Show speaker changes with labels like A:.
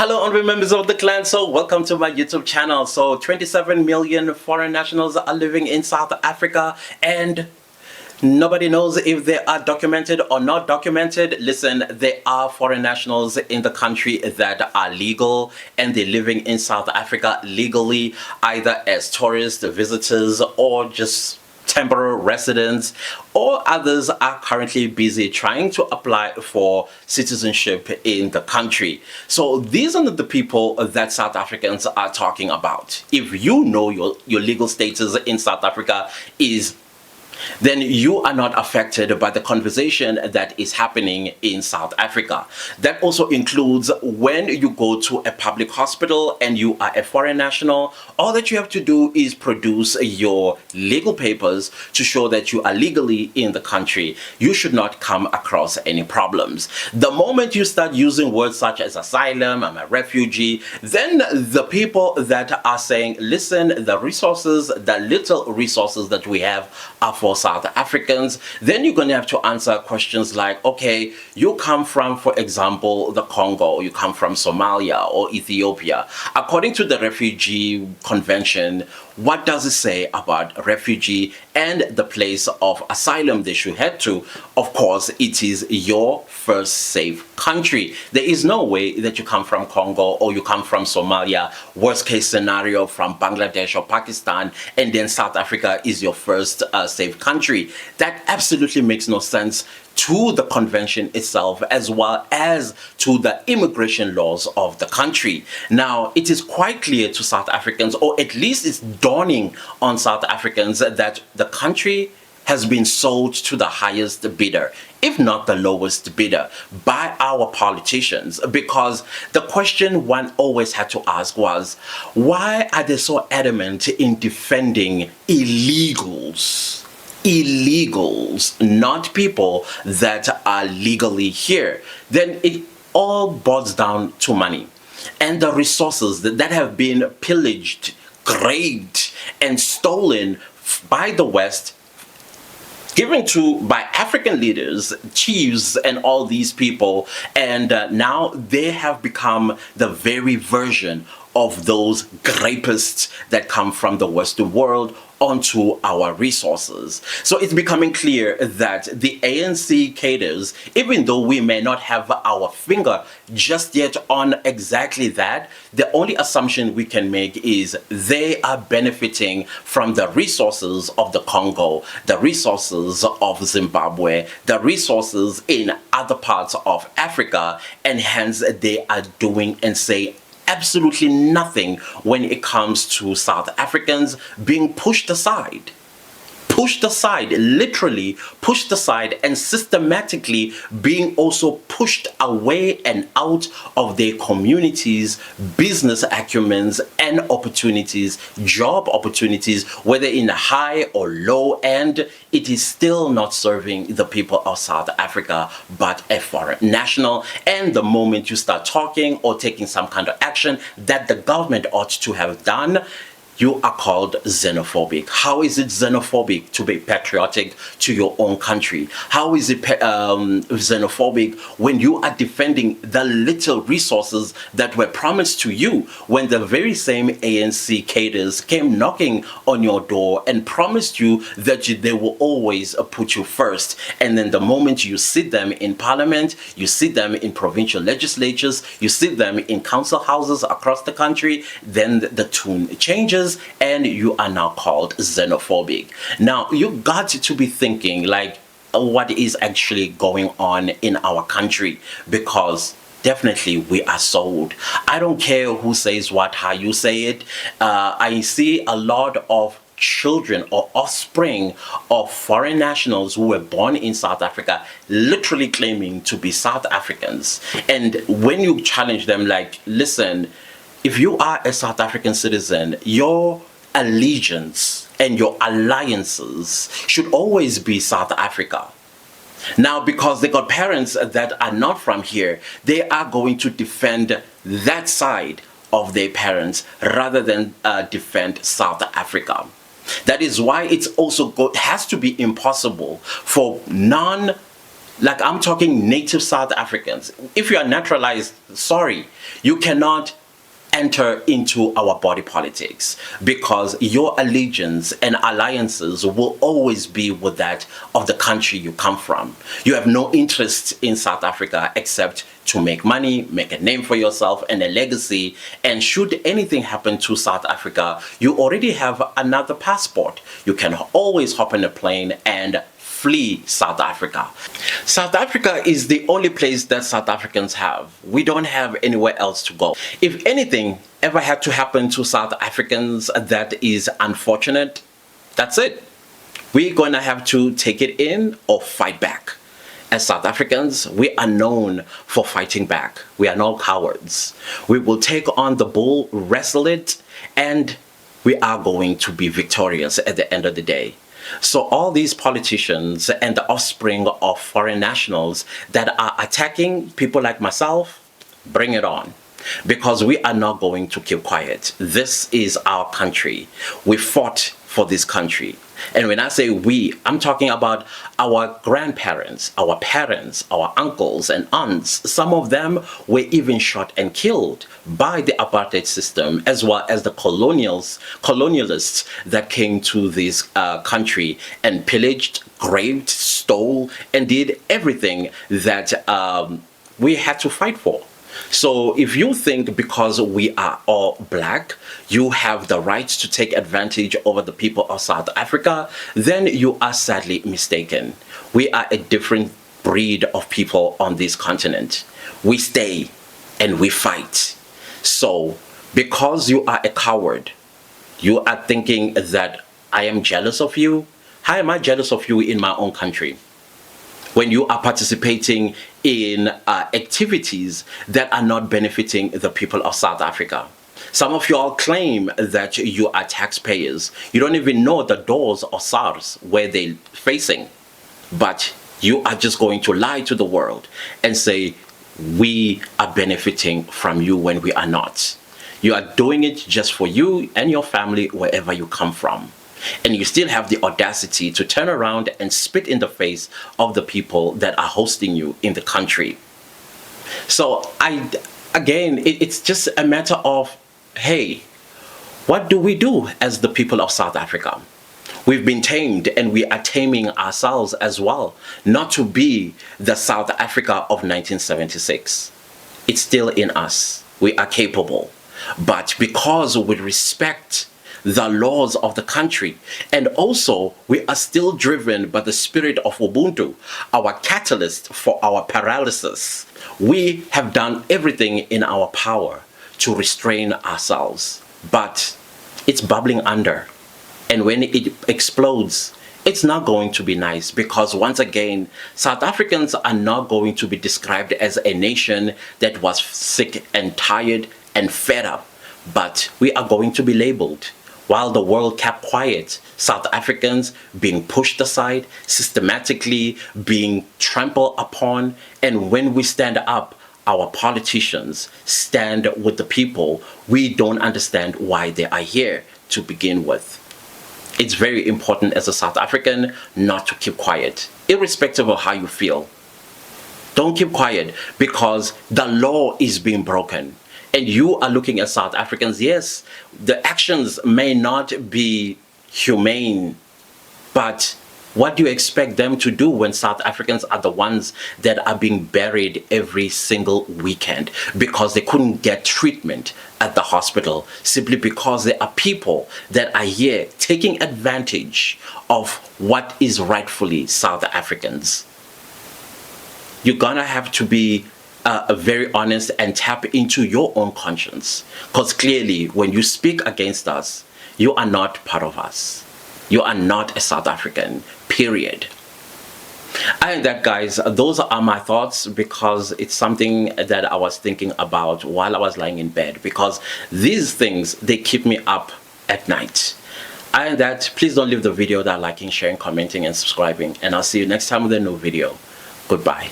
A: Hello, honorable members of the clan. So welcome to my YouTube channel. So 27 million foreign nationals are living in South Africa, and nobody knows if they are documented or not documented. Listen, there are foreign nationals in the country that are legal, and they're living in South Africa legally, either as tourists, visitors, or just temporary residents, or others are currently busy trying to apply for citizenship in the country. So these are the people that South Africans are talking about. If you know your legal status in South Africa is, then you are not affected by the conversation that is happening in South Africa. That also includes when you go to a public hospital and you are a foreign national. All that you have to do is produce your legal papers to show that you are legally in the country. You should not come across any problems. The moment you start using words such as asylum, I'm a refugee, then the people that are saying, listen, the resources, the little resources that we have are for South Africans, then you're going to have to answer questions like, okay, you come from, for example, the Congo, you come from Somalia or Ethiopia. According to the Refugee Convention, what does it say about refugee and the place of asylum they should head to? Of course, it is your first safe country. There is no way that you come from Congo or you come from Somalia, worst case scenario from Bangladesh or Pakistan, and then South Africa is your first safe country. That absolutely makes no sense to the convention itself, as well as to the immigration laws of the country. Now, it is quite clear to South Africans, or at least it's dawning on South Africans, that the country has been sold to the highest bidder, if not the lowest bidder, by our politicians. Because the question one always had to ask was, why are they so adamant in defending illegals? Illegals, not people that are legally here. Then it all boils down to money and the resources that have been pillaged, grabbed, and stolen by the West, given to by African leaders, chiefs, and all these people, and now they have become the very version of those rapists that come from the Western world onto our resources. So it's becoming clear that the ANC cadres, even though we may not have our finger just yet on exactly that, the only assumption we can make is they are benefiting from the resources of the Congo, the resources of Zimbabwe, the resources in other parts of Africa, and hence they are doing and say absolutely nothing when it comes to South Africans being pushed aside. Pushed aside, literally pushed aside, and systematically being also pushed away and out of their communities, business acumens and opportunities, job opportunities, whether in the high or low end. It is still not serving the people of South Africa, but a foreign national. And the moment you start talking or taking some kind of action that the government ought to have done, you are called xenophobic. How is it xenophobic to be patriotic to your own country? How is it xenophobic when you are defending the little resources that were promised to you, when the very same ANC cadres came knocking on your door and promised you that they will always put you first? And then the moment you see them in parliament, you see them in provincial legislatures, you see them in council houses across the country, then the tune changes and you are now called xenophobic. Now, you got to be thinking like, what is actually going on in our country? Because definitely we are sold. I don't care who says what, how you say it. I see a lot of children or offspring of foreign nationals who were born in South Africa literally claiming to be South Africans. And when you challenge them, like, listen, if you are a South African citizen, your allegiance and your alliances should always be South Africa. Now, because they got parents that are not from here, they are going to defend that side of their parents rather than defend South Africa. That is why it's also has to be impossible for Like, I'm talking native South Africans. If you are naturalized, sorry, you cannot enter into our body politics, because your allegiance and alliances will always be with that of the country you come from. You have no interest in South Africa except to make money, make a name for yourself and a legacy. And should anything happen to South Africa, you already have another passport. You can always hop on a plane and flee South Africa. South Africa is the only place that South Africans have. We don't have anywhere else to go. If anything ever had to happen to South Africans that is unfortunate, that's it. We're gonna have to take it in or fight back. As South Africans, we are known for fighting back. We are no cowards. We will take on the bull, wrestle it, and we are going to be victorious at the end of the day. So all these politicians and the offspring of foreign nationals that are attacking people like myself, bring it on. Because we are not going to keep quiet. This is our country. We fought for this country. And when I say we, I'm talking about our grandparents, our parents, our uncles and aunts. Some of them were even shot and killed by the apartheid system, as well as the colonialists that came to this country and pillaged, raped, stole, and did everything that we had to fight for. So if you think because we are all black, you have the right to take advantage over the people of South Africa, then you are sadly mistaken. We are a different breed of people on this continent. We stay and we fight. So because you are a coward, you are thinking that I am jealous of you. How am I jealous of you in my own country? When you are participating in activities that are not benefiting the people of South Africa. Some of you all claim that you are taxpayers. You don't even know the doors of SARS where they're facing. But you are just going to lie to the world and say, we are benefiting from you when we are not. You are doing it just for you and your family wherever you come from. And you still have the audacity to turn around and spit in the face of the people that are hosting you in the country. So it's just a matter of, hey, what do we do as the people of South Africa? We've been tamed and we are taming ourselves as well, not to be the South Africa of 1976. It's still in us. We are capable. But because we respect the laws of the country, and also we are still driven by the spirit of Ubuntu, our catalyst for our paralysis. We have done everything in our power to restrain ourselves, but it's bubbling under, and when it explodes, it's not going to be nice, because once again, South Africans are not going to be described as a nation that was sick and tired and fed up, but we are going to be labeled. While the world kept quiet, South Africans being pushed aside, systematically being trampled upon. And when we stand up, our politicians stand with the people. We don't understand why they are here to begin with. It's very important as a South African not to keep quiet, irrespective of how you feel. Don't keep quiet, because the law is being broken. And you are looking at South Africans, yes, the actions may not be humane, but what do you expect them to do when South Africans are the ones that are being buried every single weekend because they couldn't get treatment at the hospital, simply because there are people that are here taking advantage of what is rightfully South Africans? You're gonna have to be very honest and tap into your own conscience, because clearly when you speak against us, you are not part of us. You are not a South African, period. And that, guys, those are my thoughts, because it's something that I was thinking about while I was lying in bed, because these things, they keep me up at night. And that, please don't leave the video without liking, sharing, commenting and subscribing, and I'll see you next time with a new video. Goodbye.